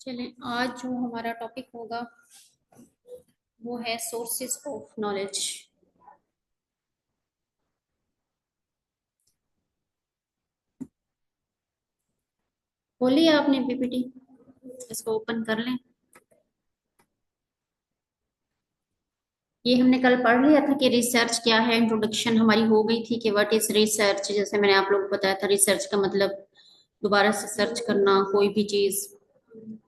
चलें, आज जो हमारा टॉपिक होगा वो है सोर्सेस ऑफ नॉलेज। बोलिए आपने पीपीटी, इसको ओपन कर लें। ये हमने कल पढ़ लिया था कि रिसर्च क्या है। इंट्रोडक्शन हमारी हो गई थी कि व्हाट इज रिसर्च। जैसे मैंने आप लोगों को बताया था, रिसर्च का मतलब दोबारा से सर्च करना, कोई भी चीज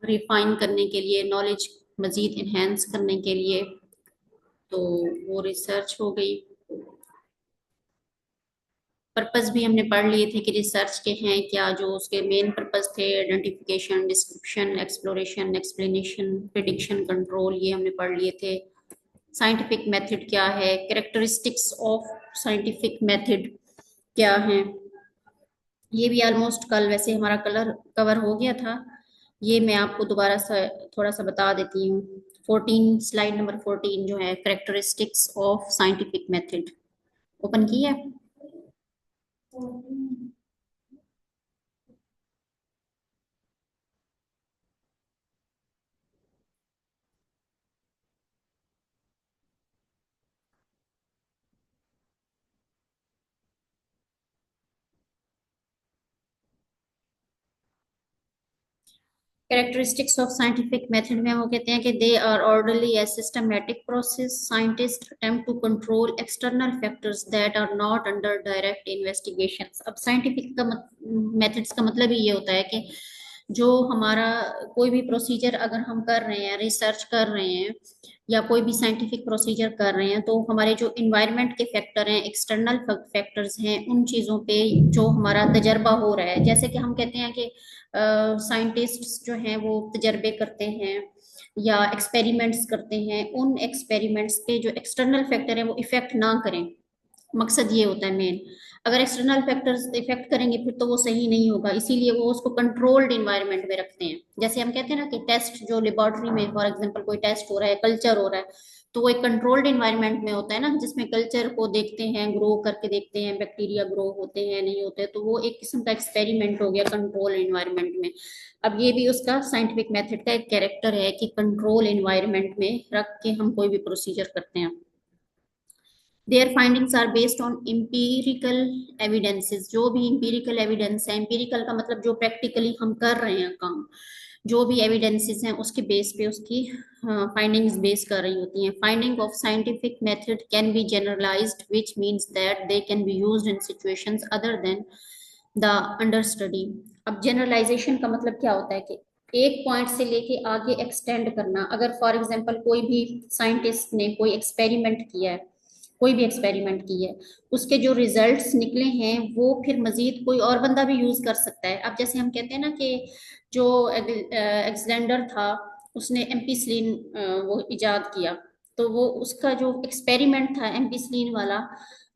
रिफाइन करने के लिए, नॉलेज मजीद इन्हेंस करने के लिए, तो वो रिसर्च हो गई। पर्पस भी हमने पढ़ लिए थे कि रिसर्च के हैं क्या, जो उसके मेन पर्पस थे, identification, description, exploration, explanation, prediction, control, ये हमने पढ़ लिए थे। साइंटिफिक मेथड क्या है, कैरेक्टरिस्टिक्स ऑफ साइंटिफिक मेथड क्या है, ये भी ऑलमोस्ट कल वैसे हमारा कलर कवर हो गया था। ये मैं आपको दोबारा सा थोड़ा सा बता देती हूँ। 14, स्लाइड नंबर 14 जो है, characteristics of scientific method, open किया। कैरेक्टरिस्टिक्स ऑफ साइंटिफिक मेथड में वो कहते हैं कि they are orderly a systematic process, scientist attempt to control external factors that are not under direct investigations. अब साइंटिफिक का मेथड्स का मतलब ही ये होता है कि जो हमारा कोई भी प्रोसीजर अगर हम कर रहे हैं, रिसर्च कर रहे हैं या कोई भी साइंटिफिक प्रोसीजर कर रहे हैं, तो हमारे जो इन्वायरमेंट के फैक्टर हैं, एक्सटर्नल फैक्टर्स हैं, उन चीज़ों पे जो हमारा तजर्बा हो रहा है। जैसे कि हम कहते हैं कि साइंटिस्ट्स जो हैं वो तजर्बे करते हैं या एक्सपेरिमेंट्स करते हैं, उन एक्सपेरिमेंट्स पे जो एक्सटर्नल फैक्टर है वो इफेक्ट ना करें। मकसद ये होता है मेन। अगर एक्सटर्नल फैक्टर्स इफेक्ट करेंगे फिर तो वो सही नहीं होगा, इसीलिए वो उसको कंट्रोल्ड इन्वायरमेंट में रखते हैं। जैसे हम कहते हैं ना कि टेस्ट जो लेबोरेटरी में फॉर एग्जांपल कोई टेस्ट हो रहा है, कल्चर हो रहा है, तो वो एक कंट्रोल्ड इन्वायरमेंट में होता है ना, जिसमें कल्चर को देखते हैं, ग्रो करके देखते हैं, बैक्टीरिया ग्रो होते हैं नहीं होते, तो वो एक किस्म का एक्सपेरिमेंट हो गया कंट्रोल इन्वायरमेंट में। अब ये भी उसका साइंटिफिक मेथड का एक कैरेक्टर है कि कंट्रोल इन्वायरमेंट में रख के हम कोई भी प्रोसीजर करते हैं। Their findings are based on empirical evidences. जो भी इम्पीरिकल एविडेंस है, इम्पीरिकल का मतलब जो प्रैक्टिकली हम कर रहे हैं काम, जो भी एविडेंसेस हैं उसके बेस पे उसकी फाइंडिंग्स बेस कर रही होती हैं। Finding of scientific method can be generalized which means that they can be used in situations other than the under study. अब जनरलाइजेशन का मतलब क्या होता है कि एक पॉइंट से लेके आगे एक्सटेंड करना। अगर फॉर एग्जांपल कोई भी साइंटिस्ट ने कोई एक्सपेरिमेंट किया है, कोई भी एक्सपेरिमेंट की है, उसके जो रिजल्ट्स निकले हैं वो फिर मजीद कोई और बंदा भी यूज कर सकता है। अब जैसे हम कहते हैं ना कि जो एलेक्जेंडर था, उसने एम्पिसिलिन वो इजाद किया, तो वो उसका जो एक्सपेरिमेंट था एम्पिसिलिन वाला,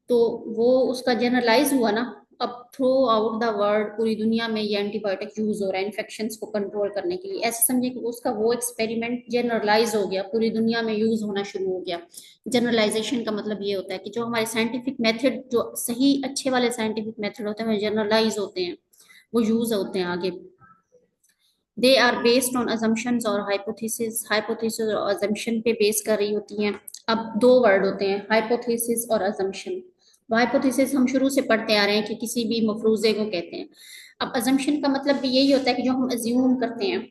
तो वो उसका जनरलाइज हुआ ना। अब थ्रू आउट द वर्ल्ड, पूरी दुनिया में ये एंटीबायोटिक यूज हो रहा है इन्फेक्शंस को कंट्रोल करने के लिए। ऐसे समझे कि उसका वो एक्सपेरिमेंट जनरलाइज हो गया, पूरी दुनिया में यूज होना शुरू हो गया। जनरलाइजेशन का मतलब ये होता है कि जो हमारे साइंटिफिक मेथड, जो सही अच्छे वाले साइंटिफिक मेथड होते हैं, वो जनरलाइज होते हैं, वो यूज होते हैं आगे। They are based on assumptions और हाइपोथेसिस। हाइपोथेसिस और अजम्पशन पे बेस कर रही होती हैं। अब दो वर्ड होते हैं, हाइपोथेसिस और अजम्पशन। हाइपोथेसिस हम शुरू से पढ़ते आ रहे हैं कि किसी भी मफरूजे को कहते हैं। अब अजम्पशन का मतलब भी यही होता है कि जो हम अज्यूम करते हैं,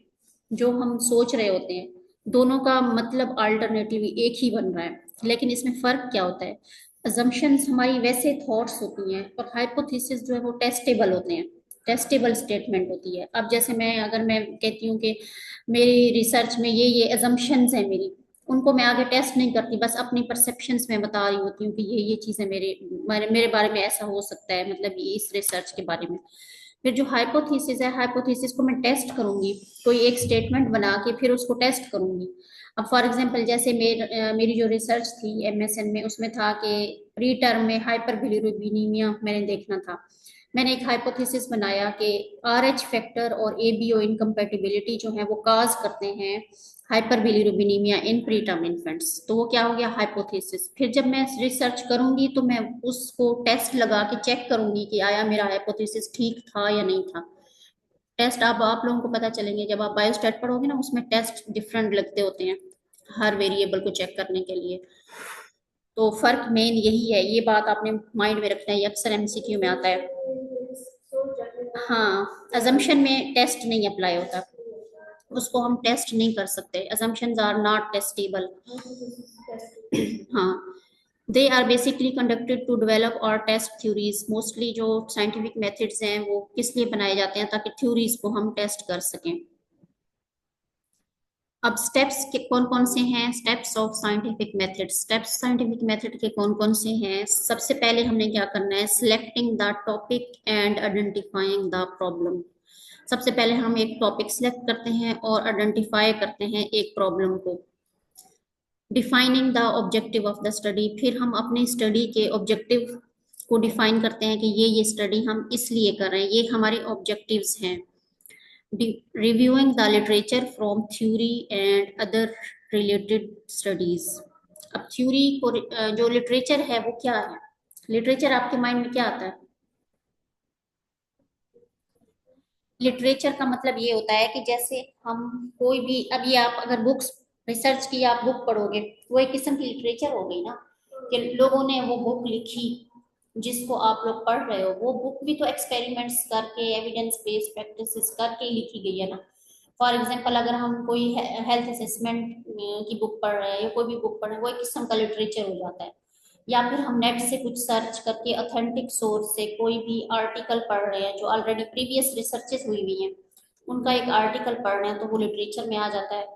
जो हम सोच रहे होते हैं। दोनों का मतलब अल्टरनेटिवली एक ही बन रहा है, लेकिन इसमें फर्क क्या होता है। अजम्पशंस हमारी वैसे थॉट्स होती हैं और हाइपोथेसिस जो है वो टेस्टेबल होते हैं, टेस्टेबल स्टेटमेंट होती है। अब जैसे मैं अगर मैं कहती हूँ कि मेरी रिसर्च में ये एजम्पशंस हैं मेरी, उनको मैं आगे टेस्ट नहीं करती, बस अपनी परसेप्शंस में बता रही होती हूँ कि ये चीजें मेरे मेरे मेरे बारे में ऐसा हो सकता है, मतलब ये इस रिसर्च के बारे में। फिर जो हाइपोथेसिस है, हाइपोथेसिस को मैं टेस्ट करूंगी, कोई एक स्टेटमेंट बना के फिर उसको टेस्ट करूंगी। अब फॉर एग्जांपल जैसे मेरी जो रिसर्च थी एमएसएन में, उसमें था कि प्री टर्म में हाइपर बिलिरुबिनीमिया मैंने देखना था। मैंने एक हाइपोथेसिस बनाया कि आरएच फैक्टर और एबीओ इनकम्पेटिबिलिटी जो है वो काज करते हैं hyperbilirubinemia in preterm infants. तो वो क्या हो गया, हाइपोथेसिस। फिर जब मैं रिसर्च करूंगी तो मैं उसको टेस्ट लगा के चेक करूंगी कि आया मेरा हाइपोथेसिस ठीक था या नहीं था। टेस्ट अब आप लोगों को पता चलेंगे जब आप बायोस्टैट पढ़ोगे ना, उसमें टेस्ट डिफरेंट लगते होते हैं हर वेरिएबल को चेक करने के लिए। तो फर्क मेन यही है, ये बात आपने माइंड में रखना है, ये अक्सर एमसीक्यू में आता है। हाँ, अजम्पशन में टेस्ट नहीं अप्लाई होता, उसको हम टेस्ट नहीं कर सकते, assumptions आर नॉट टेस्टेबल। हाँ, they are basically conducted to develop और टेस्ट थ्योरीज। मोस्टली जो साइंटिफिक मेथड्स हैं वो किस लिए बनाए जाते हैं, ताकि थ्योरीज को हम टेस्ट कर सकें। अब स्टेप्स के कौन कौन से हैं, steps of scientific method, steps scientific method के कौन कौन से हैं। सबसे पहले हमने क्या करना है, selecting the topic and identifying the problem. सबसे पहले हम एक टॉपिक सिलेक्ट करते हैं और आइडेंटिफाई करते हैं एक प्रॉब्लम को। Defining the objective of the study, फिर हम अपनी स्टडी के ऑब्जेक्टिव को डिफाइन करते हैं कि ये स्टडी हम इसलिए कर रहे हैं, ये हमारे ऑब्जेक्टिव्स हैं। Reviewing the literature from theory and other related studies. अब थ्योरी को जो लिटरेचर है वो क्या है, लिटरेचर आपके माइंड में क्या आता है? लिटरेचर का मतलब ये होता है कि जैसे हम कोई भी, अभी आप अगर बुक्स रिसर्च की आप बुक पढ़ोगे, वो एक किस्म की लिटरेचर हो गई ना, कि लोगों ने वो बुक लिखी जिसको आप लोग पढ़ रहे हो। वो बुक भी तो एक्सपेरिमेंट्स करके, एविडेंस बेस्ड प्रैक्टिसेस करके ही लिखी गई है ना। फॉर एग्जाम्पल, अगर हम कोई हेल्थ असेसमेंट की बुक पढ़ रहे हैं या कोई भी बुक पढ़ रहे हैं, वो एक किस्म का लिटरेचर हो जाता है। या फिर हम नेट से कुछ सर्च करके ऑथेंटिक सोर्स से कोई भी आर्टिकल पढ़ रहे हैं जो ऑलरेडी प्रीवियस रिसर्चेस हुई हुई हैं, उनका एक आर्टिकल पढ़ रहे हैं, तो वो लिटरेचर में आ जाता है।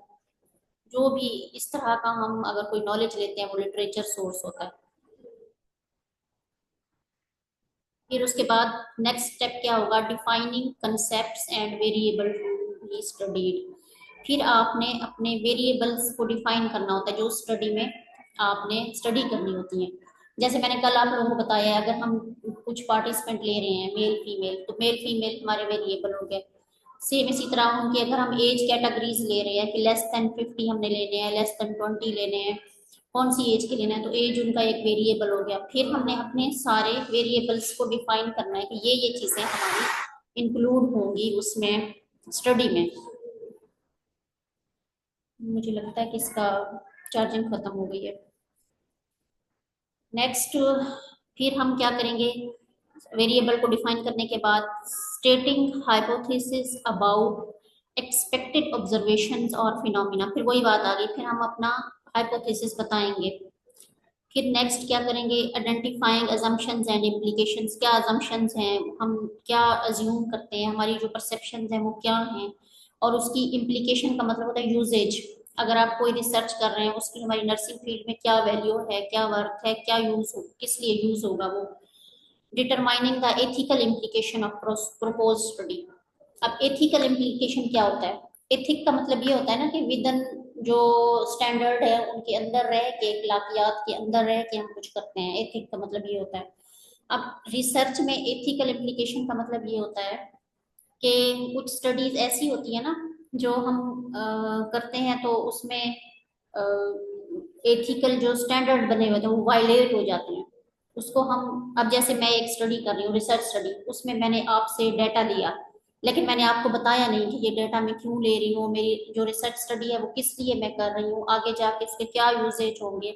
जो भी इस तरह का हम अगर कोई नॉलेज लेते हैं वो लिटरेचर सोर्स होता है। फिर उसके बाद नेक्स्ट स्टेप क्या होगा, defining concepts and variable to be studied. फिर आपने अपने वेरिएबल्स को डिफाइन करना होता है जो स्टडी में आपने स्टडी करनी होती है। जैसे मैंने कल आप लोगों को बताया, अगर हम कुछ पार्टिसिपेंट ले रहे हैं मेल फीमेल, तो मेल फीमेल हमारे वेरिएबल हो गए। सेम इसी तरह उनकी अगर हम एज कैटेगरीज ले रहे हैं कि लेस देन 50 हमने लेने हैं, लेस देन 20 लेने हैं, कौन सी एज के लेना है, तो एज उनका एक वेरिएबल हो गया। फिर हमने अपने सारे वेरिएबल्स को डिफाइन करना है कि ये चीजें हमारी इंक्लूड होंगी उसमें स्टडी में। मुझे लगता है कि इसका चार्जिंग खत्म हो गई है। नेक्स्ट, फिर हम क्या करेंगे, वेरिएबल को डिफाइन करने के बाद स्टेटिंग हाइपोथेसिस अबाउट एक्सपेक्टेड ऑब्जर्वेशंस और फिनोमिना। फिर वही बात आ गई, फिर हम अपना हाइपोथेसिस बताएंगे। फिर नेक्स्ट क्या करेंगे, आइडेंटिफाइंग अजम्पशंस एंड इम्प्लीकेशंस। क्या अजम्पशंस हैं, हम क्या अज्यूम करते हैं, हमारी जो परसेप्शंस हैं वो क्या हैं, और उसकी इम्प्लीकेशन का मतलब होता है यूजेज। अगर आप कोई रिसर्च कर रहे हैं, उसकी हमारी नर्सिंग फील्ड में क्या वैल्यू है, क्या वर्थ है, क्या यूज हो, किस लिए यूज होगा वो। Determining the ethical implication of propose study. अब एथिकल इम्प्लीकेशन क्या होता है, एथिक का मतलब ये होता है ना कि विदन जो स्टैंडर्ड है उनके अंदर रह के, इखलाकियात के अंदर रह के हम कुछ करते हैं, एथिक का मतलब ये होता है। अब रिसर्च में एथिकल इम्प्लीकेशन का मतलब ये होता है कि कुछ स्टडीज ऐसी होती है ना जो हम करते हैं, तो उसमें एथिकल जो स्टैंडर्ड बने हुए थे वो वायलेट हो जाते हैं। उसको हम, अब जैसे मैं एक स्टडी कर रही हूँ, रिसर्च स्टडी, उसमें मैंने आपसे डेटा लिया, लेकिन मैंने आपको बताया नहीं कि ये डेटा मैं क्यों ले रही हूँ, मेरी जो रिसर्च स्टडी है वो किस लिए मैं कर रही हूँ, आगे जाके इसके क्या यूजेज होंगे।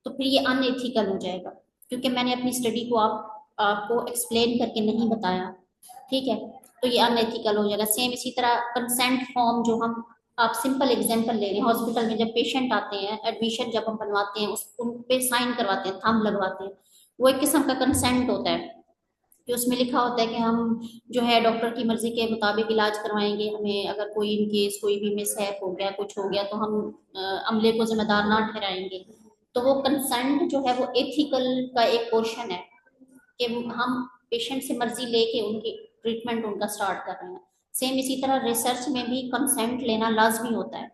तो फिर ये अनएथिकल हो जाएगा, क्योंकि मैंने अपनी स्टडी को आपको एक्सप्लेन करके नहीं बताया। ठीक है, तो ये अनएथिकल हो जाएगा। सेम इसी तरह कंसेंट फॉर्म, जो हम, आप सिंपल एग्जांपल ले रहे हैं, हॉस्पिटल में जब पेशेंट आते हैं, एडमिशन जब हम बनवाते हैं, उस उन पे साइन करवाते हैं, थंब लगवाते हैं, वो एक किस्म का कंसेंट होता है कि उसमें लिखा होता है कि हम जो है डॉक्टर की मर्जी के मुताबिक इलाज करवाएंगे। हमें अगर कोई इन केस कोई भी मिसहैप हो गया, कुछ हो गया, तो हम अमले को जिम्मेदार ना ठहराएंगे। तो वो कंसेंट जो है वो एथिकल का एक पोर्शन है कि हम पेशेंट से मर्जी लेके उनकी ट्रीटमेंट उनका स्टार्ट कर रहे हैं। सेम इसी तरह रिसर्च में भी कंसेंट लेना लाजमी होता है,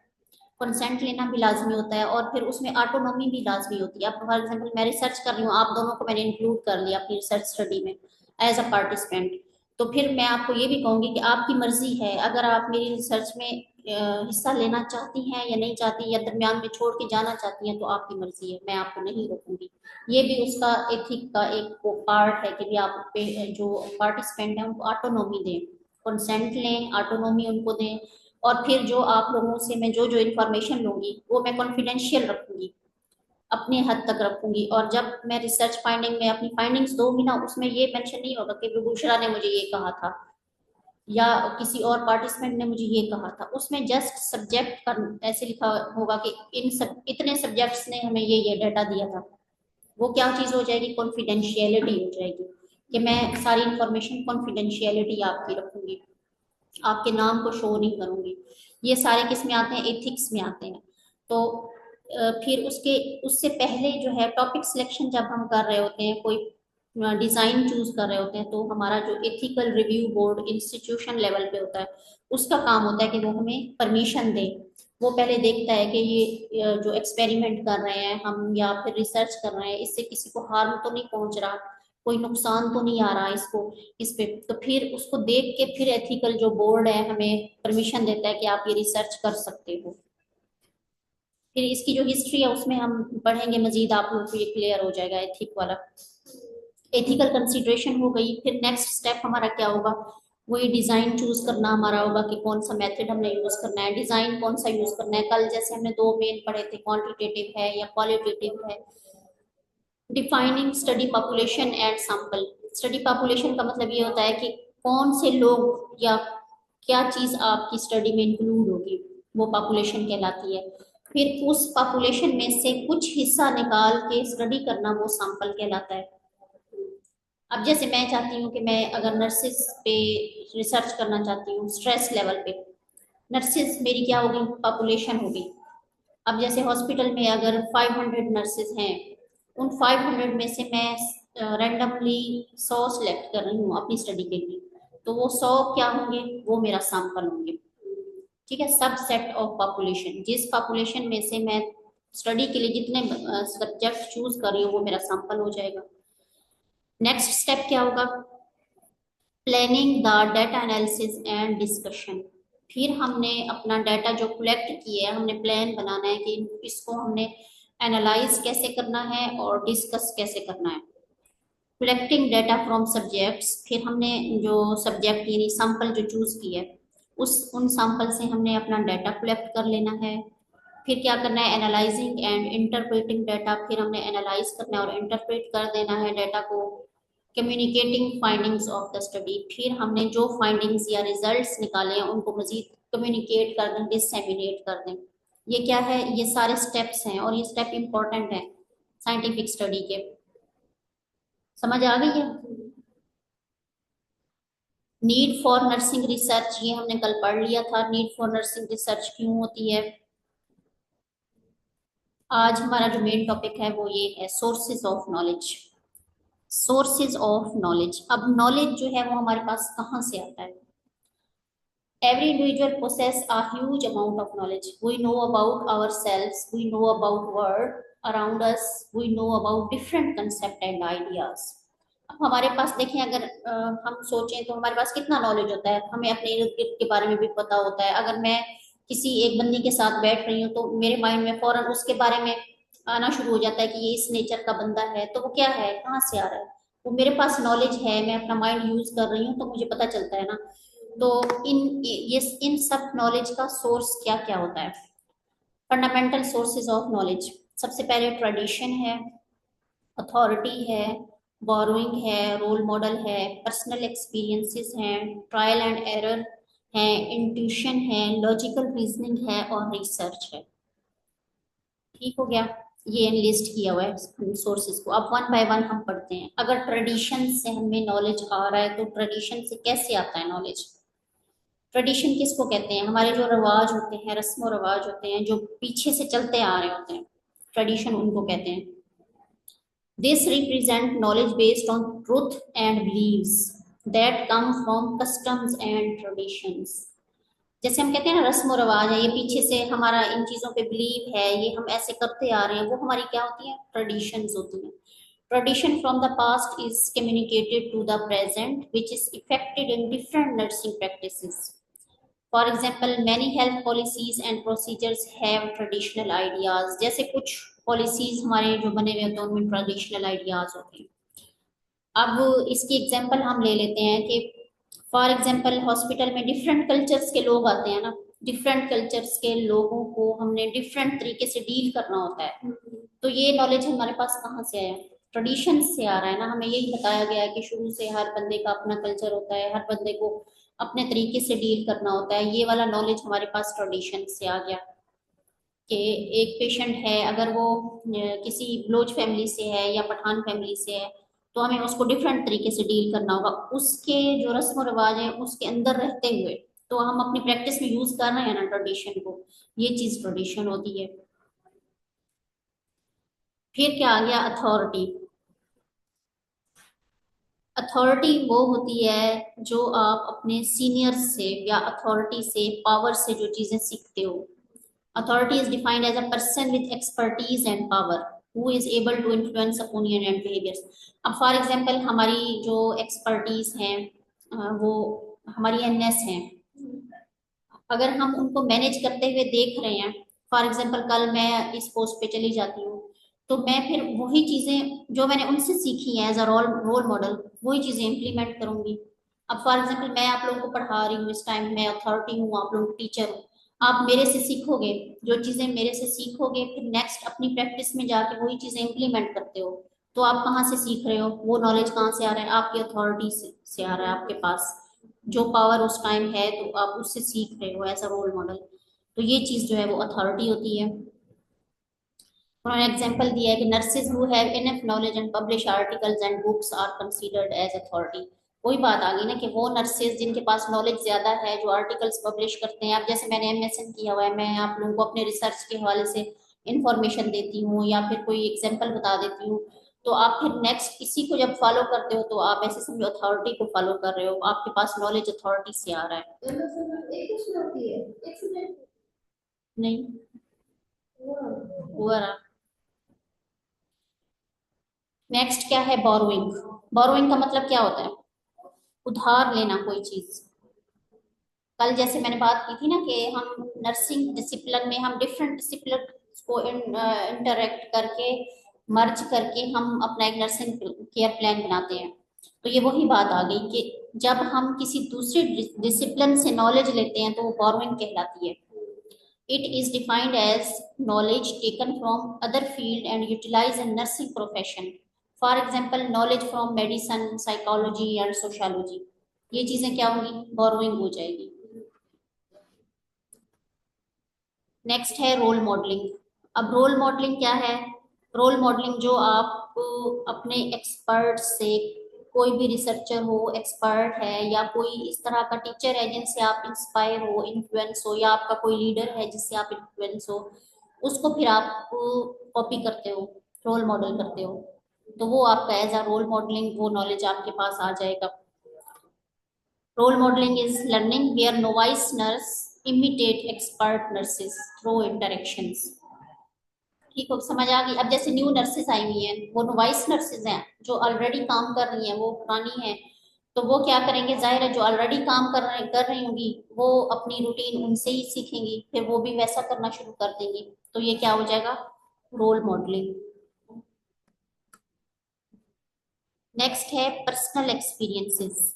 कंसेंट लेना भी लाजमी होता है, और फिर उसमें ऑटोनॉमी भी लाजमी होती है। अब फॉर एग्जांपल मैं रिसर्च कर रही हूँ, आप दोनों को मैंने इंक्लूड कर लिया अपनी रिसर्च स्टडी में एज अ पार्टिसिपेंट, तो फिर मैं आपको ये भी कहूंगी कि आपकी मर्जी है, अगर आप मेरी रिसर्च में हिस्सा लेना चाहती हैं या नहीं चाहती, या दरमियान में छोड़ के जाना चाहती हैं, तो आपकी मर्जी है, मैं आपको नहीं रोकूंगी। ये भी उसका एथिक का एक पार्ट है कि भी आप जो पार्टिसिपेंट है उनको ऑटोनॉमी दें। कंसेंट लें, ऑटोनॉमी उनको दें, और फिर जो आप लोगों से मैं जो जो इन्फॉर्मेशन लूंगी वो मैं कॉन्फिडेंशियल रखूंगी, अपने हद तक रखूंगी। और जब मैं रिसर्च फाइंडिंग में अपनी फाइंडिंग्स दूंगी ना, उसमें ये मेंशन नहीं होगा कि विभूषणा ने मुझे ये कहा था या किसी और पार्टिसिपेंट ने मुझे ये कहा था। उसमें जस्ट सब्जेक्ट कर ऐसे लिखा होगा कि इन सब इतने सब्जेक्ट्स ने हमें ये डाटा दिया था। वो क्या चीज हो जाएगी, कॉन्फिडेंशियलिटी हो जाएगी, कि मैं सारी इंफॉर्मेशन कॉन्फिडेंशियलिटी आपकी रखूंगी, आपके नाम को शो नहीं करूंगी। ये सारे किस में आते हैं, एथिक्स में आते हैं। तो फिर उसके उससे पहले जो है टॉपिक सिलेक्शन जब हम कर रहे होते हैं, कोई डिजाइन चूज कर रहे होते हैं, तो हमारा जो ethical review board institution level पे होता है, उसका काम होता है कि वो हमें परमिशन दे। वो पहले देखता है कि ये जो एक्सपेरिमेंट कर रहे हैं हम या फिर रिसर्च कर रहे हैं, इससे किसी को हार्म तो नहीं पहुंच रहा, कोई नुकसान तो नहीं आ रहा इसको, इस पे। तो फिर उसको देख के फिर एथिकल जो बोर्ड है हमें परमिशन देता है कि आप ये रिसर्च कर सकते हो। फिर इसकी जो हिस्ट्री है उसमें हम पढ़ेंगे मजीद, आप लोगों को ये क्लियर हो जाएगा एथिक वाला। एथिकल कंसिडरेशन हो गई, फिर नेक्स्ट स्टेप हमारा क्या होगा, वही डिजाइन चूज करना हमारा होगा कि कौन सा मेथड हमने यूज करना है, डिजाइन कौन सा यूज करना है। कल जैसे हमने दो मेन पढ़े थे, क्वांटिटेटिव है या क्वालिटेटिव है। Defining study population and sample. Study population का मतलब ये होता है कि कौन से लोग या क्या चीज आपकी स्टडी में इंक्लूड होगी, वो पॉपुलेशन कहलाती है। फिर उस पॉपुलेशन में से कुछ हिस्सा निकाल के स्टडी करना, वो सैंपल कहलाता है। अब जैसे मैं चाहती हूँ कि मैं अगर नर्सिस पे रिसर्च करना चाहती हूँ, स्ट्रेस लेवल पे, नर्सिस मेरी क्या होगी, पॉपुलेशन होगी। अब जैसे हॉस्पिटल में अगर 500 नर्सेज हैं, उन 500 में से मैं रैंडमली 100 सिलेक्ट कर रही हूँ अपनी स्टडी के लिए, तो वो 100 क्या होंगे, वो मेरा सैंपल होंगे। ठीक है, सब सेट ऑफ पॉपुलेशन, जिस पॉपुलेशन में से मैं स्टडी के लिए जितने सब्जेक्ट चूज कर रही हूँ वो मेरा सैंपल हो जाएगा। नेक्स्ट स्टेप क्या होगा, planning the data analysis and discussion. फिर हमने अपना डाटा जो कलेक्ट किया है, हमने प्लान बनाना है कि इसको हमने एनालाइज कैसे करना है और डिस्कस कैसे करना है। कलेक्टिंग डाटा फ्रॉम सब्जेक्ट्स, फिर हमने जो सब्जेक्ट यानी सैंपल जो चूज किया है, उस उन सैंपल से हमने अपना डाटा कलेक्ट कर लेना है। फिर क्या करना है, एनालाइजिंग एंड इंटरप्रेटिंग डाटा, फिर हमने एनालाइज करना है और इंटरप्रेट कर देना है डाटा को। Communicating findings of the study, फिर हमने जो फाइंडिंग्स या रिजल्ट्स निकाले हैं उनको मजीद कम्युनिकेट कर दें, डिससेमिनेट कर दें। ये क्या है, ये सारे स्टेप्स हैं और ये स्टेप इंपॉर्टेंट है साइंटिफिक स्टडी के। समझ आ गई है। नीड फॉर नर्सिंग रिसर्च, ये हमने कल पढ़ लिया था, नीड फॉर नर्सिंग रिसर्च क्यों होती है। आज हमारा जो मेन टॉपिक है वो ये है, sources of knowledge. Sources of knowledge, अब नॉलेज जो है वो हमारे पास कहाँ से आता है। Every individual possess a huge amount of knowledge. We know about ourselves, we know about world around us, we know about different concept and ideas. अब हमारे पास देखें, अगर हम सोचें तो हमारे पास कितना नॉलेज होता है, हमें अपने इर्द गिर्द के बारे में भी पता होता है। अगर मैं किसी एक बंदी के साथ बैठ रही हूँ तो मेरे माइंड में फौरन उसके बारे में आना शुरू हो जाता है कि ये इस नेचर का बंदा है, तो वो क्या है, कहाँ से आ रहा है, वो मेरे पास नॉलेज है, मैं अपना माइंड यूज कर रही हूँ तो मुझे पता चलता है ना। तो इन सब नॉलेज का सोर्स क्या क्या होता है। फंडामेंटल सोर्सेज ऑफ नॉलेज, सबसे पहले ट्रेडिशन है, अथॉरिटी है, बोरोइंग है, रोल मॉडल है, पर्सनल एक्सपीरियंसेस हैं, ट्रायल एंड एरर है, इंट्यूशन है, लॉजिकल रीजनिंग है और रिसर्च है। ठीक हो गया, ये लिस्ट किया हुआ है सोर्सेज को। अब वन बाय वन हम पढ़ते हैं। अगर ट्रेडिशन से हमें नॉलेज आ रहा है तो ट्रेडिशन से कैसे आता है नॉलेज। ट्रेडिशन किसको कहते हैं, हमारे जो रिवाज होते हैं, रस्म और रिवाज होते हैं जो पीछे से चलते आ रहे होते हैं, ट्रेडिशन उनको कहते हैं। This represent knowledge based on truth and believes that come from customs and traditions. जैसे हम कहते हैं ना, रस्म और रिवाज है, ये पीछे से हमारा इन चीजों पे बिलीव है, ये हम ऐसे करते आ रहे हैं, वो हमारी क्या होती है, ट्रेडिशंस होती हैं। Tradition from the past is communicated to the present, which is effected in different nursing practices. For example, many health policies and procedures have traditional ideas. जैसे कुछ policies हमारे जो बने हुए होते हैं उनमें traditional ideas होते हैं। अब इसकी एग्जांपल हम ले लेते हैं कि फॉर एग्जाम्पल हॉस्पिटल में डिफरेंट कल्चर्स के लोग आते हैं ना, डिफरेंट कल्चर्स के लोगों को हमने डिफरेंट तरीके से डील करना होता है। तो ये नॉलेज हमारे पास कहाँ से आया? ट्रेडिशन से आ रहा है ना। हमें यही बताया गया है कि शुरू से हर बंदे का अपना कल्चर होता है, हर बंदे को अपने तरीके से डील करना होता है। ये वाला नॉलेज हमारे पास ट्रेडिशन से आ गया कि एक पेशेंट है, अगर वो किसी ब्लोच फैमिली से है या पठान फैमिली से है, तो हमें उसको डिफरेंट तरीके से डील करना होगा, उसके जो रस्म और रिवाज है उसके अंदर रहते हुए। तो हम अपनी प्रैक्टिस में यूज कर रहे हैं ना ट्रेडिशन को, ये चीज ट्रेडिशन होती है। फिर क्या आ गया? अथॉरिटी। अथॉरिटी वो होती है जो आप अपने सीनियर से या अथॉरिटी से, पावर से जो चीजें सीखते हो। Authority is defined as a person with expertise and power who is able to influence opinion and behaviors. अब फॉर एग्जांपल हमारी जो एक्सपर्टीज हैं वो हमारी एनएस हैं, अगर हम उनको मैनेज करते हुए देख रहे हैं, फॉर एग्जांपल कल मैं इस पोस्ट पे चली जाती हूँ, तो मैं फिर वही चीजें जो मैंने उनसे सीखी हैं as a role role model, वही चीजें इम्प्लीमेंट करूंगी। अब फॉर एग्जांपल मैं आप लोगों को पढ़ा रही हूँ इस टाइम, मैं अथॉरिटी हूँ, आप लोगों को टीचर हूँ, आप मेरे से सीखोगे, जो चीजें मेरे से सीखोगे फिर नेक्स्ट अपनी प्रैक्टिस में जाके वही चीजें इम्प्लीमेंट करते हो। तो आप कहाँ से सीख रहे हो? वो नॉलेज कहाँ से आ रहा है? आपकी अथॉरिटी से आ रहा है, आपके पास जो पावर उस टाइम है, तो आप उससे सीख रहे हो एज अ रोल मॉडल। तो ये चीज जो है वो अथॉरिटी होती है। उन्होंने एग्जांपल दिया है कि nurses who have enough knowledge and publish articles and books are considered as authority. वही बात आ गई ना कि वो नर्सेज जिनके पास नॉलेज ज्यादा है, जो आर्टिकल्स पब्लिश करते हैं। अब जैसे मैंने एमएसएन किया हुआ है, मैं आप लोगों को अपने रिसर्च के हवाले से इंफॉर्मेशन देती हूँ या फिर कोई एग्जाम्पल बता देती हूँ, तो आप फिर नेक्स्ट इसी को जब फॉलो करते हो तो आप ऐसे समझो अथॉरिटी को फॉलो कर रहे हो, आपके पास नॉलेज अथॉरिटी से आ रहा है। नहीं हुआ रहा। नेक्स्ट क्या है? बोरोइंग। बोरोइंग का मतलब क्या होता है? उधार लेना कोई चीज। कल जैसे मैंने बात की थी ना कि हम नर्सिंग डिसिप्लिन में हम डिफरेंट डिसिप्लिन को इंटरेक्ट करके, मर्ज करके हम अपना एक नर्सिंग केयर प्लान बनाते हैं। तो ये वही बात आ गई कि जब हम किसी दूसरे डिसिप्लिन से नॉलेज लेते हैं तो वो बोरोइंग कहलाती है। It is defined as knowledge taken from other field and utilized in nursing profession. For example, knowledge from medicine, psychology and sociology. ये चीजें क्या होंगी? बोरोइंग हो जाएगी। नेक्स्ट है रोल मॉडलिंग। अब रोल मॉडलिंग क्या है? रोल मॉडलिंग जो आप अपने एक्सपर्ट से, कोई भी रिसर्चर हो, एक्सपर्ट है या कोई इस तरह का टीचर है जिनसे आप इंस्पायर हो, इन्फ्लुएंस हो, या आपका कोई लीडर है जिससे आप इन्फ्लुएंस हो, उसको फिर आप कॉपी करते हो, रोल मॉडल करते हो। तो वो आपका एज अ रोल मॉडलिंग वो नॉलेज आपके पास आ जाएगा। Role modelling is learning where novice nurse imitate expert nurses through interactions. ठीक हो, समझ आ गई? अब जैसे न्यू नर्सेज आई हुई हैं, वो नोवाइस नर्सेज हैं जो ऑलरेडी काम कर रही हैं, वो पुरानी हैं, तो वो क्या करेंगे? जाहिर है जो ऑलरेडी काम कर रही होंगी वो अपनी रूटीन उनसे ही सीखेंगी, फिर वो भी वैसा करना शुरू कर देंगी। तो ये क्या हो जाएगा? Role modelling. नेक्स्ट है पर्सनल एक्सपीरियंसेस।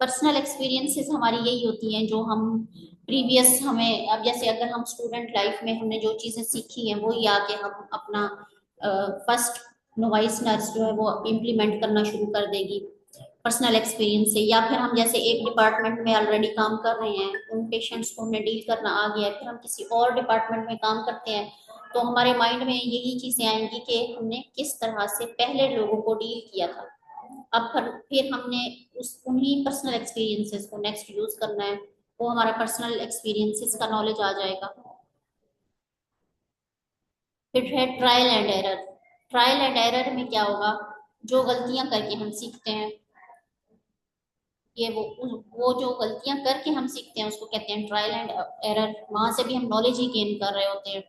पर्सनल एक्सपीरियंसेस हमारी यही होती हैं जो हम प्रीवियस हमें, अब जैसे अगर हम स्टूडेंट लाइफ में हमने जो चीजें सीखी हैं वही आके हम अपना फर्स्ट नोवाइस नर्स जो है वो इम्प्लीमेंट करना शुरू कर देगी पर्सनल एक्सपीरियंस से। या फिर हम जैसे एक डिपार्टमेंट में ऑलरेडी काम कर रहे हैं, उन पेशेंट्स को हमें डील करना आ गया है, फिर हम किसी और डिपार्टमेंट में काम करते हैं, तो हमारे माइंड में यही चीजें आएंगी कि हमने किस तरह से पहले लोगों को डील किया था। अब फिर हमने उस उन्हीं पर्सनल एक्सपीरियंसेस को नेक्स्ट यूज करना है, वो हमारा पर्सनल एक्सपीरियंसेस का नॉलेज आ जाएगा। फिर है trial and error. Trial and error में क्या होगा? जो गलतियां करके हम सीखते हैं, ये वो जो गलतियां करके हम सीखते हैं उसको कहते हैं ट्रायल एंड एरर। वहां से भी हम नॉलेज ही गेन कर रहे होते हैं।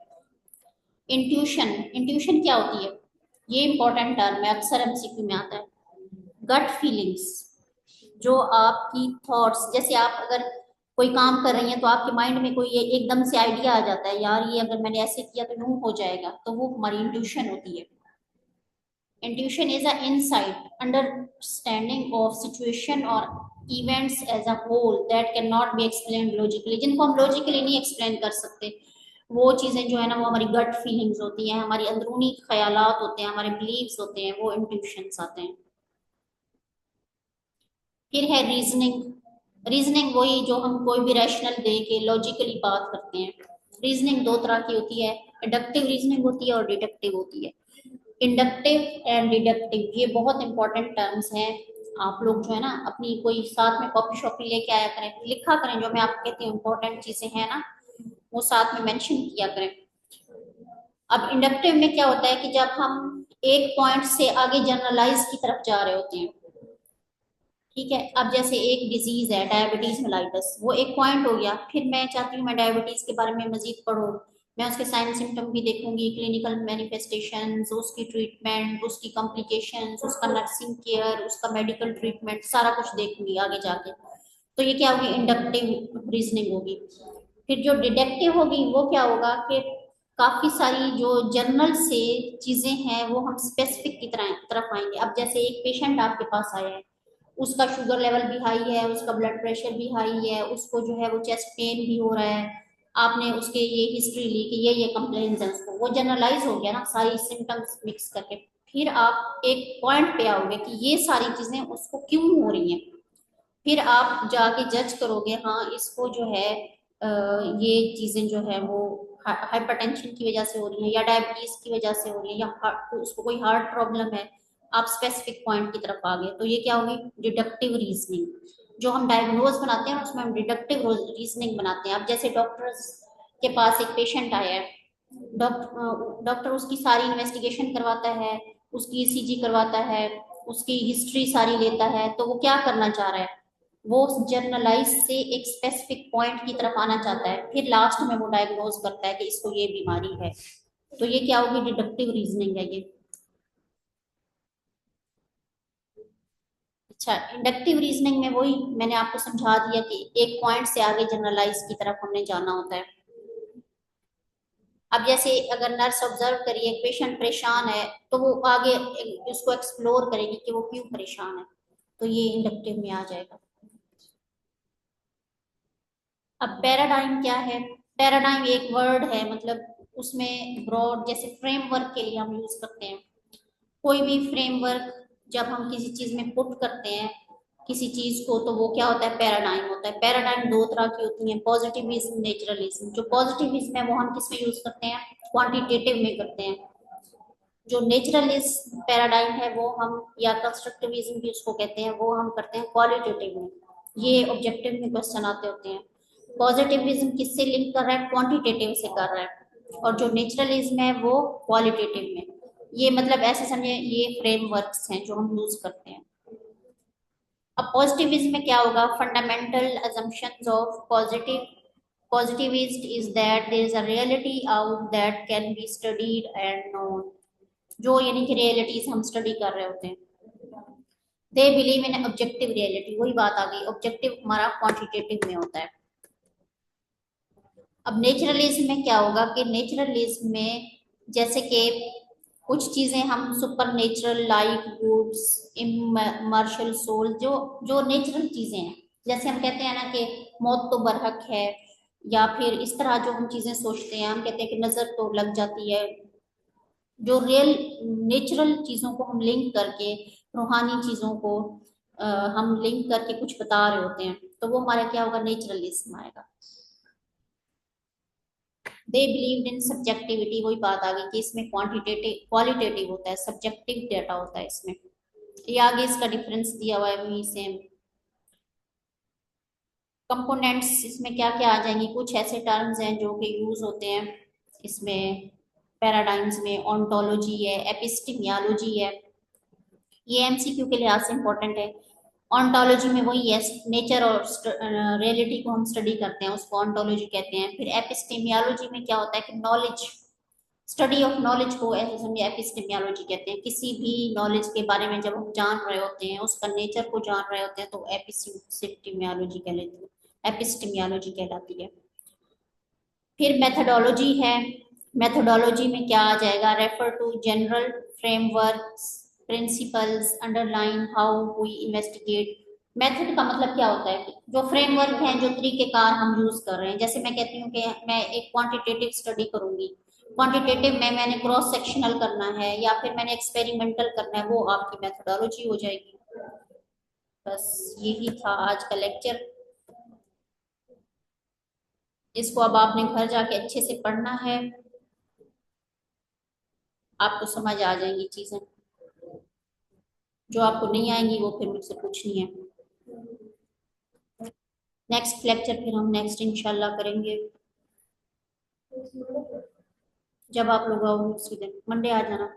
इंट्यूशन। इंट्यूशन क्या होती है? ये इंपॉर्टेंट टर्म है, अक्सर एमसीक्यू में आता है। गट फीलिंग्स, जो आपकी थॉट्स, जैसे आप अगर कोई काम कर रही हैं तो आपके माइंड में कोई एकदम से आइडिया आ जाता है, यार ये अगर मैंने ऐसे किया तो यूं हो जाएगा, तो वो हमारी इंट्यूशन होती है। Intuition is a insight understanding of situation और events as a whole that can not be explained logically, जिनको हम लॉजिकली नहीं एक्सप्लेन कर सकते, वो चीजें जो है ना वो हमारी गट फीलिंग्स होती हैं, हमारी अंदरूनी ख्यालात होते हैं, हमारे बिलीव्स होते हैं, वो इंट्यूशंस आते हैं। फिर है रीजनिंग। रीजनिंग वही जो हम कोई भी रैशनल दे के लॉजिकली बात करते हैं। रीजनिंग दो तरह की होती है, इंडक्टिव रीजनिंग होती है और डिडक्टिव होती है। इंडक्टिव एंड डिडक्टिव ये बहुत इंपॉर्टेंट टर्म्स हैं। आप लोग जो है ना अपनी कोई साथ में कॉपी शॉपी लेके आया करें, लिखा करें, जो मैं आपको कहती हूँ इंपॉर्टेंट चीजें हैं ना वो साथ में मेंशन किया करें। अब इंडक्टिव में क्या होता है कि जब हम एक पॉइंट से आगे जनरलाइज की तरफ जा रहे होते हैं, ठीक है, अब जैसे एक डिजीज है डायबिटीज मेलाइटस, वो एक पॉइंट हो गया, फिर मैं चाहती हूँ मैं डायबिटीज के बारे में मजीद पढूं, मैं उसके साइन सिम्टम भी देखूंगी, क्लिनिकल मैनिफेस्टेशंस, उसकी ट्रीटमेंट, उसकी कॉम्प्लिकेशंस, उसका नर्सिंग केयर, उसका मेडिकल ट्रीटमेंट, सारा कुछ देखूंगी आगे जाके। तो ये क्या होगी, इंडक्टिव रीजनिंग होगी। फिर जो डिडक्टिव होगी वो क्या होगा कि काफी सारी जो जनरल से चीजें हैं वो हम स्पेसिफिक की तरफ आएंगे। अब जैसे एक पेशेंट आपके पास आया है, उसका शुगर लेवल भी हाई है, उसका ब्लड प्रेशर भी हाई है, उसको जो है वो चेस्ट पेन भी हो रहा है, आपने उसके ये हिस्ट्री ली कि ये कंप्लेंट्स है, उसको वो जनरलाइज हो गया ना सारी सिम्टम्स मिक्स करके। फिर आप एक पॉइंट पे आओगे कि ये सारी चीजें उसको क्यों हो रही हैं, फिर आप जाके जज करोगे, हाँ इसको जो है ये चीजें जो है वो हाइपरटेंशन की वजह से हो रही है, या डायबिटीज की वजह से हो रही है, या उसको कोई हार्ट प्रॉब्लम है। आप स्पेसिफिक पॉइंट की तरफ आ गए, तो ये क्या होगी, डिडक्टिव रीजनिंग। जो हम डायग्नोज बनाते हैं उसमें हम डिडक्टिव रीजनिंग बनाते हैं। अब जैसे डॉक्टर्स के पास एक पेशेंट आया है, डॉक्टर उसकी सारी इन्वेस्टिगेशन करवाता है, उसकी ईसीजी करवाता है, उसकी हिस्ट्री सारी लेता है, तो वो क्या करना चाह रहा है, वो जर्नलाइज से एक स्पेसिफिक पॉइंट की तरफ आना चाहता है, फिर लास्ट में वो डायग्नोज करता है कि इसको ये बीमारी है। तो ये क्या होगी, डिडक्टिव रीजनिंग है ये। अच्छा, इंडक्टिव रीजनिंग में वही मैंने आपको समझा दिया कि एक पॉइंट से आगे जनरलाइज की तरफ हमने जाना होता है। अब जैसे अगर नर्स ऑब्जर्व करिए एक पेशेंट परेशान है, तो वो आगे उसको एक्सप्लोर करेगी कि वो क्यों परेशान है, तो ये इंडक्टिव में आ जाएगा। अब पैराडाइम क्या है, पैराडाइम एक वर्ड है, मतलब उसमें ब्रॉड जैसे फ्रेमवर्क के लिए हम यूज करते हैं। कोई भी फ्रेमवर्क जब हम किसी चीज में पुट करते हैं किसी चीज को, तो वो क्या होता है, पैराडाइम होता है। पैराडाइम दो तरह की होती है, पॉजिटिविज्म, नेचुरलिज्म। जो पॉजिटिविज्म है वो हम किस में यूज करते हैं, क्वांटिटेटिव में करते हैं। जो नेचुरलिस्ट पैराडाइम है वो हम, या कंस्ट्रक्टिविज्म भी उसको कहते हैं, वो हम करते हैं क्वालिटेटिव में। ये ऑब्जेक्टिव में क्वेश्चन आते होते हैं। पॉजिटिविज्म किससे लिंक कर रहा है, क्वांटिटेटिव से कर रहा है, और जो नेचुरलिज्म है वो क्वालिटेटिव में। ये मतलब ऐसे समझे, ये फ्रेमवर्क्स हैं जो हम यूज करते हैं। अब पॉजिटिविज्म में क्या होगा, fundamental assumptions of positivist is that there is a reality out that can be studied and known। जो यानी कि रियलिटीज हम स्टडी कर रहे होते हैं। They believe in objective reality, वही बात आ गई, ऑब्जेक्टिव हमारा क्वांटिटेटिव में होता है। अब नेचुरलिज्म में क्या होगा कि नेचुरलिज्म में जैसे कि कुछ चीजें हम supernatural like gods, immortal soul, जो जो नेचुरल चीजें हैं, जैसे हम कहते हैं ना कि मौत तो बरहक है, या फिर इस तरह जो हम चीजें सोचते हैं, हम कहते हैं कि नजर तो लग जाती है। जो रियल नेचुरल चीजों को हम लिंक करके, रूहानी चीजों को हम लिंक करके कुछ बता रहे होते हैं, तो वो हमारा क्या होगा, नेचुरलिज्म आएगा। दे बिलीव्ड इन सब्जेक्टिविटी, वही बात आ गई कि इसमें क्वांटिटेटिव क्वालिटेटिव होता है, सब्जेक्टिव डाटा होता है इसमें। ये आगे इसका डिफरेंस दिया हुआ है वही सेम। कंपोनेंट्स इसमें क्या क्या आ जाएंगी, कुछ ऐसे टर्म्स हैं जो कि यूज होते हैं इसमें पैराडाइम्स में। ऑन्टोलॉजी है, एपिस्टिमियोलॉजी है, ये एमसीक्यू के लिहाज से इंपॉर्टेंट है। ऑन्टोलॉजी में वही है, नेचर और रियलिटी को हम स्टडी करते हैं, उसको ऑन्टोलॉजी कहते हैं। फिर एपिस्टेमियोलॉजी में क्या होता है कि नॉलेज, स्टडी ऑफ नॉलेज को ऐसे समझे एपिस्टेमियोलॉजी कहते हैं। किसी भी नॉलेज के बारे में जब हम जान रहे होते हैं, उसका नेचर को जान रहे होते हैं, तो एपिस्टेमियोलॉजी कहलाती है, एपिस्टेमियोलॉजी कहलाती है। फिर मेथडोलॉजी है, मेथडोलॉजी में क्या आ जाएगा, refer to general frameworks, principles underline how we investigate method का मतलब क्या होता है कि जो फ्रेमवर्क है, जो तरीकेकार हम यूज कर रहे हैं, जैसे मैं कहती हूँ कि मैं एक क्वांटिटेटिव स्टडी करूंगी, क्वांटिटेटिव में मैंने क्रॉस सेक्शनल करना है या फिर मैंने एक्सपेरिमेंटल करना है, वो आपकी मेथोडोलॉजी हो जाएगी। बस यही था आज का लेक्चर। इसको अब आपने घर जाके अच्छे से पढ़ना है, आपको समझ आ जाएंगी चीजें। जो आपको नहीं आएंगी वो फिर मुझसे पूछनी है। नेक्स्ट लेक्चर फिर हम नेक्स्ट इंशाल्लाह करेंगे, जब आप लोग आओ उसी दिन, मंडे आ जाना।